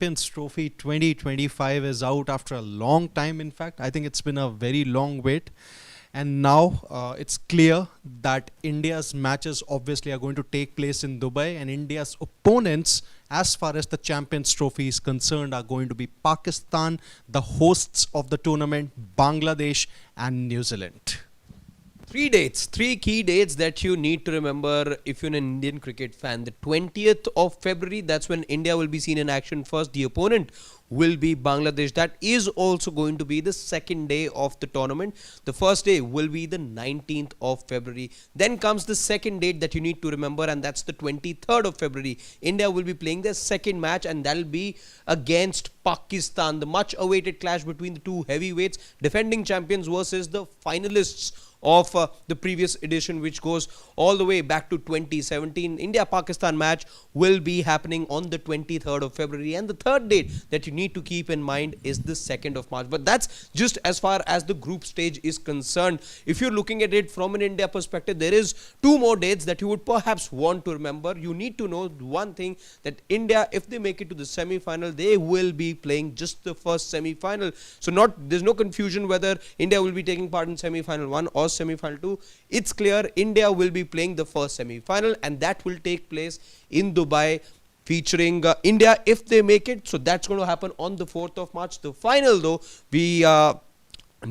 Champions Trophy 2025 is out after a long time. In fact, I think it's been a very long wait. And now it's clear that India's matches obviously are going to take place in Dubai, and India's opponents, as far as the Champions Trophy is concerned, are going to be Pakistan, the hosts of the tournament, Bangladesh, and New Zealand. Three key dates that you need to remember if you're an Indian cricket fan. The 20th of February, that's when India will be seen in action first. The opponent will be Bangladesh. That is also going to be the second day of the tournament. The first day will be the 19th of February. Then comes the second date that you need to remember, and that's the 23rd of February. India will be playing their second match, and that'll be against Pakistan. The much awaited clash between the two heavyweights, defending champions versus the finalists of the previous edition, which goes all the way back to 2017. India-Pakistan match will be happening on the 23rd of February, and the third date that you need to keep in mind is the 2nd of March. But that's just as far as the group stage is concerned. If you're looking at it from an India perspective, there is two more dates that you would perhaps want to remember. You need to know one thing, that India, if they make it to the semi-final, they will be playing just the first semi-final. So there's no confusion whether India will be taking part in semi-final 1 or semi-final 2. It's clear India will be playing the first semi-final, and that will take place in Dubai, featuring India if they make it. So that's going to happen on the 4th of March. The final, though, we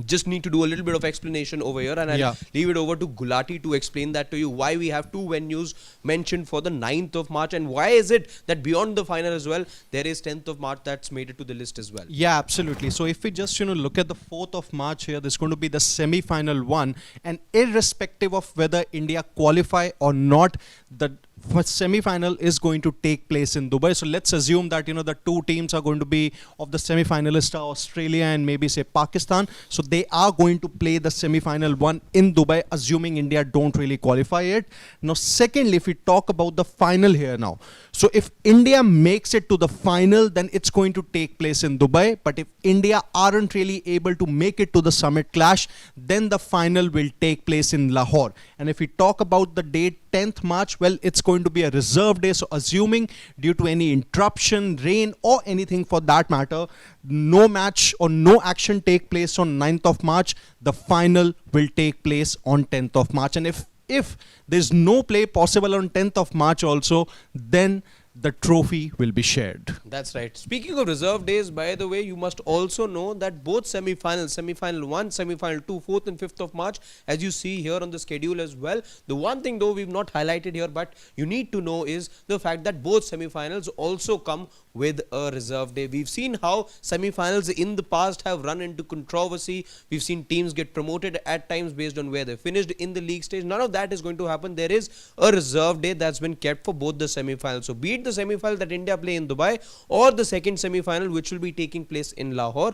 just need to do a little bit of explanation over here, and I'll leave it over to Gulati to explain that to you, why we have two venues mentioned for the 9th of March, and why is it that beyond the final as well, there is 10th of March that's made it to the list as well. Yeah, absolutely. So if we just look at the 4th of March here, there's going to be the semi-final one, and irrespective of whether India qualify or not, the first semi-final is going to take place in Dubai. So let's assume that the two teams are going to be of the semi-finalists are Australia and maybe say Pakistan. So they are going to play the semi-final one in Dubai, assuming India don't really qualify it. Now secondly, if we talk about the final here now, so if India makes it to the final, then it's going to take place in Dubai. But if India aren't really able to make it to the summit clash, then the final will take place in Lahore. And if we talk about the date 10th March, well, it's going to be a reserve day. So assuming due to any interruption, rain or anything for that matter, no match or no action take place on 9th of March, the final will take place on 10th of March. And if there's no play possible on 10th of March also, then the trophy will be shared. That's right. Speaking of reserve days, by the way, you must also know that both semi-finals, semi-final 1, semi-final 2, 4th and 5th of March, as you see here on the schedule as well. The one thing though we've not highlighted here, but you need to know, is the fact that both semi-finals also come with a reserve day. We've seen how semi-finals in the past have run into controversy. We've seen teams get promoted at times based on where they finished in the league stage. None of that is going to happen. There is a reserve day that's been kept for both the semi-finals. So be it the semi-final that India play in Dubai or the second semi-final which will be taking place in Lahore,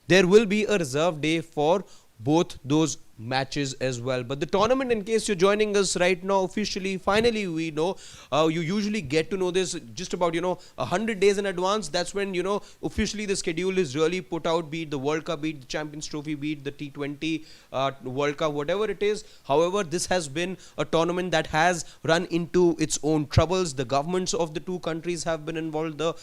there will be a reserve day for both those matches as well. But the tournament, in case you're joining us right now officially, finally we know, you usually get to know this just about 100 days in advance. That's when officially the schedule is really put out, be it the World Cup, be it the Champions Trophy, be it the T20 World Cup, whatever it is. However, this has been a tournament that has run into its own troubles. The governments of the two countries have been involved. The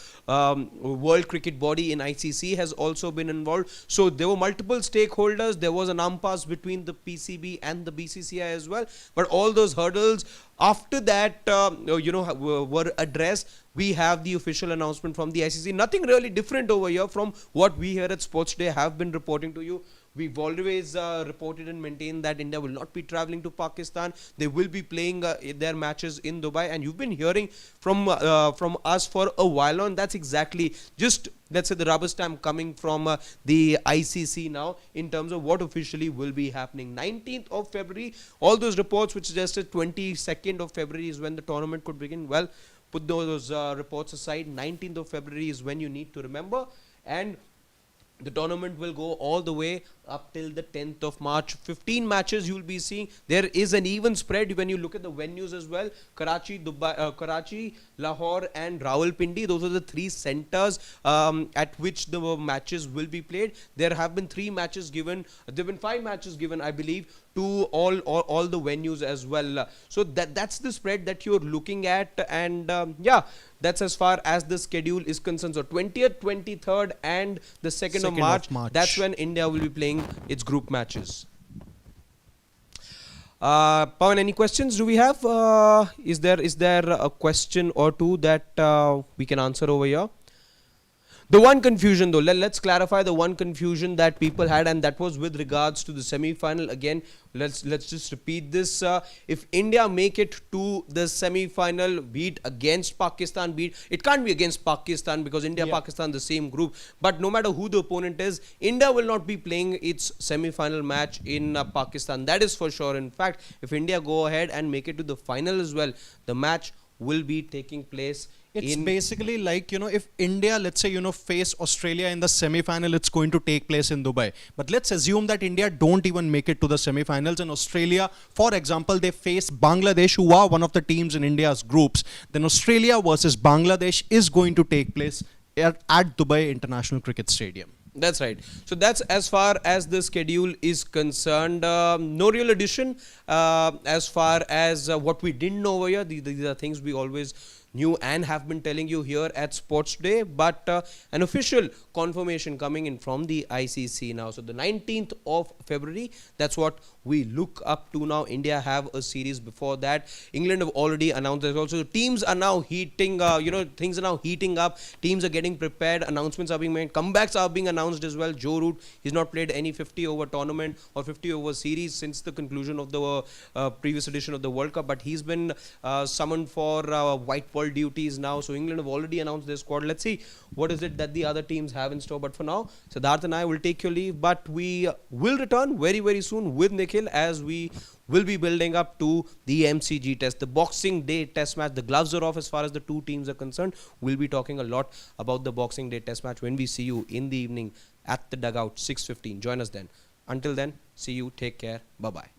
World Cricket Body in ICC has also been involved. So there were multiple stakeholders. There was an impasse between the PCB and the BCCI as well, but all those hurdles after that were addressed. We have the official announcement from the ICC. Nothing really different over here from what we here at Sports Day have been reporting to you. We've always reported and maintained that India will not be traveling to Pakistan. They will be playing their matches in Dubai, and you've been hearing from us for a while on. That's exactly just, let's say, the rubber stamp coming from the ICC now in terms of what officially will be happening. 19th of February, all those reports which suggested 22nd of February is when the tournament could begin. Well, put those reports aside. 19th of February is when you need to remember, and the tournament will go all the way up till the 10th of March. 15 matches you will be seeing. There is an even spread when you look at the venues as well. Karachi, Dubai, Karachi, Lahore and Rawalpindi. Those are the three centers at which the matches will be played. There have been 3 matches given. There have been 5 matches given, I believe, to all the venues as well. So that's the spread that you're looking at, and yeah, that's as far as the schedule is concerned. So 20th, 23rd, and the 2nd of March. That's when India will be playing its group matches. Pawan, any questions do we have? Is there a question or two that we can answer over here? The one confusion though, let's clarify the one confusion that people had, and that was with regards to the semi-final. Again, let's just repeat this. If India make it to the semi-final, be it against Pakistan, it can't be against Pakistan because India, Pakistan, the same group. But no matter who the opponent is, India will not be playing its semi-final match in Pakistan. That is for sure. In fact, if India go ahead and make it to the final as well, the match will be taking place. It's basically like, if India, let's say, face Australia in the semi-final, it's going to take place in Dubai. But let's assume that India don't even make it to the semi-finals, and Australia, for example, they face Bangladesh, who are one of the teams in India's groups. Then Australia versus Bangladesh is going to take place at Dubai International Cricket Stadium. That's right. So that's as far as the schedule is concerned. No real addition as far as what we didn't know over here. These are things we always knew and have been telling you here at Sports Today, but an official confirmation coming in from the ICC now. So the 19th of February, that's what we look up to now. India have a series before that. England have already announced that also. Teams are now heating, things are now heating up. Teams are getting prepared. Announcements are being made. Comebacks are being announced as well. Joe Root, he's not played any 50-over tournament or 50-over series since the conclusion of the previous edition of the World Cup, but he's been summoned for white ball duties now. So England have already announced their squad. Let's see what is it that the other teams have in store. But for now, Siddharth and I will take your leave, but we will return very, very soon with Nikhil as we will be building up to the MCG test, the Boxing Day test match. The gloves are off as far as the two teams are concerned. We'll be talking a lot about the Boxing Day test match when we see you in the evening at the dugout, 6:15. Join us then. Until then, see you. Take care. Bye-bye.